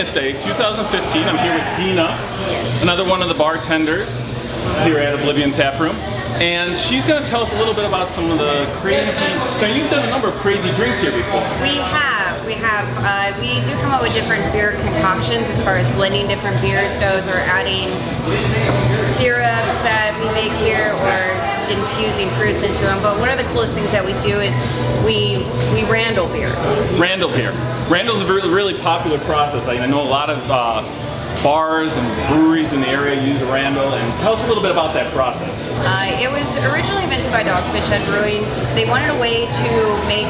Geekness Day 2015. I'm here with Dena, another one of the bartenders here at Oblivion Taproom. And she's going to tell us a little bit about some of the crazy... Now, you've done a number of crazy drinks here before. We do come up with different beer concoctions as far as blending different beers goes, or adding syrups that we make here, or infusing fruits into them. But one of the coolest things that we do is we Randall beer. Randall beer. Randall's a really popular process. I know a lot of bars and breweries in the area use Randall, and tell us a little bit about that process. It was originally invented by Dogfish Head Brewing. They wanted a way to make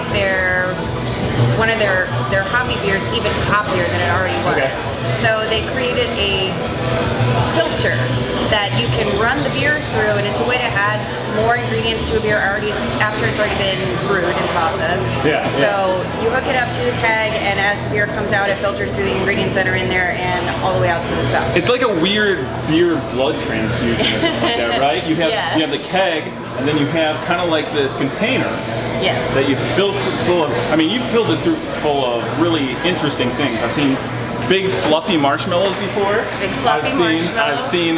one of their hoppy beers even hoppier than it already was. Okay. So they created a filter that you can run the beer through, and it's a way to add more ingredients to a beer after it's already been brewed and processed. So you hook it up to the keg, and as the beer comes out, it filters through the ingredients that are in there and all the way out to the spout. It's like a weird beer blood transfusion or something like that, right? You have the keg, and then you have kind of like this container that you fill full of. I mean, you've filled it full of really interesting things. I've seen big fluffy marshmallows before. Big fluffy marshmallows. I've seen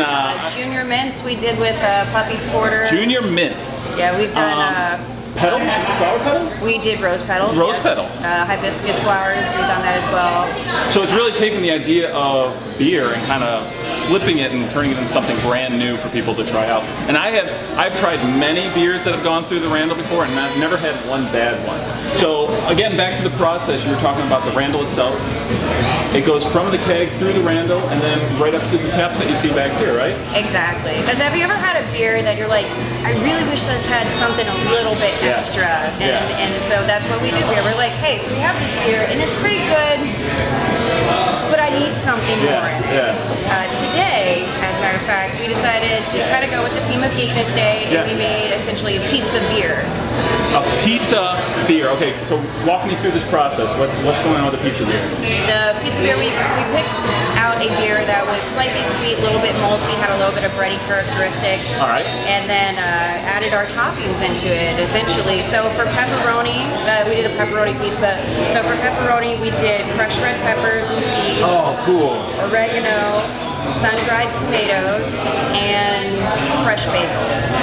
Junior Mints we did with Puppy's Porter. Junior Mints. Yeah, we've done petals? Flower petals? We did rose petals. Rose petals. Hibiscus flowers, we've done that as well. So it's really taking the idea of beer and kind of flipping it and turning it into something brand new for people to try out. And I've tried many beers that have gone through the Randall before, and I've never had one bad one. So again, back to the process, you were talking about the Randall itself. It goes from the keg through the Randall and then right up to the taps that you see back here, right? Exactly. Because have you ever had a beer that you're like, I really wish this had something a little bit extra? And so that's what we did here. We're like, hey, so we have this beer and it's pretty good, but I need something more in it. Today, as a matter of fact, we decided to kind of go with the theme of Geekness Day, and we made essentially a pizza beer. A pizza beer. Okay, so walk me through this process. What's going on with the pizza beer? The pizza beer, we picked out a beer that was slightly sweet, a little bit malty, had a little bit of bready characteristics. All right. And then added our toppings into it, essentially. So for pepperoni, we did a pepperoni pizza. So for pepperoni, we did crushed red peppers and seeds. Oh, cool. Oregano, sun-dried tomatoes, and fresh basil.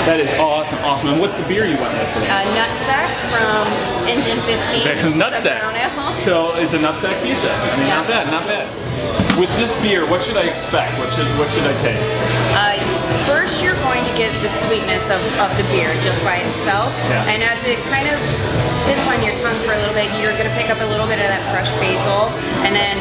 That is awesome, awesome. And what's the beer you went with? Nutsack from Engine 15. Nutsack. So it's a nutsack pizza. I mean, not bad, not bad. With this beer, what should I expect? What should I taste? First, you're going to get the sweetness of the beer just by itself. And as it kind of sits on your tongue for a little bit, you're going to pick up a little bit of that fresh basil. And then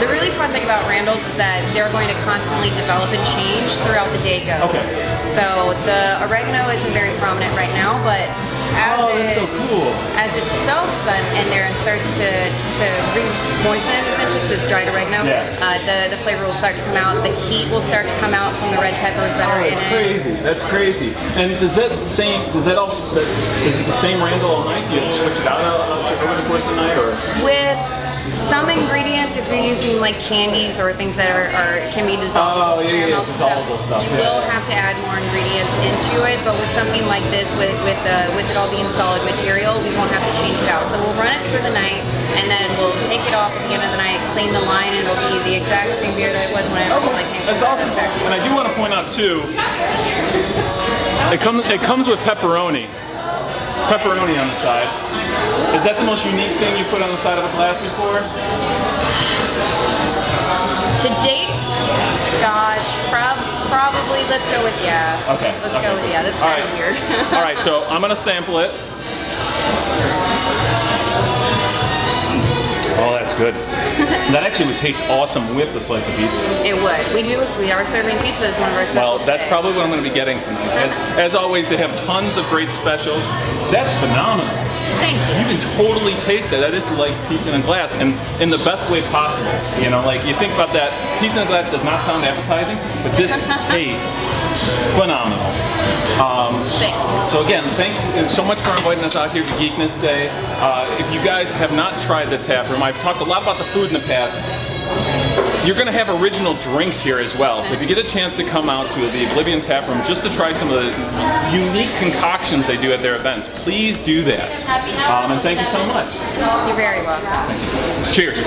the really fun thing about Randall's is that they're going to constantly develop and change throughout the day goes. Okay. So the oregano isn't very prominent right now, but that's so cool. As it soaks in there and starts to re-moisten it, essentially, because it's dried oregano, the flavor will start to come out. The heat will start to come out from the red peppers that are in it. That's crazy. That's crazy. And is it the same Randall all night? Do you switch it out over the course of the night, or? With some ingredients, if you're using like candies or things that can be dissolved, dissolvable stuff. You will have to add more ingredients into it, but with something like this, with it all being solid material, we won't have to change it out. So we'll run it through the night, and then we'll take it off at the end of the night, clean the line, and it'll be the exact same beer that it was when I originally came. That's awesome. And I do want to point out too, it comes with pepperoni. Pepperoni on the side. Is that the most unique thing you put on the side of a glass before? To date, gosh, probably, let's go with Okay. Let's go with that's kind of weird. All right, so I'm going to sample it. Oh, that's good. That actually would taste awesome with a slice of pizza. It would. We are serving pizza as one of our specials. Well, that's probably what I'm going to be getting tonight. As always, they have tons of great specials. That's phenomenal. Thank you. You can totally taste that. That is like pizza in a glass, and in the best way possible. You know, like you think about that, pizza in a glass does not sound appetizing, but this tastes phenomenal. So again, thank you so much for inviting us out here to Geekness Day. If you guys have not tried the tap room, I've talked a lot about the food in the past. You're going to have original drinks here as well, so if you get a chance to come out to the Oblivion Taproom just to try some of the unique concoctions they do at their events, please do that. And thank you so much. You're very welcome. Cheers.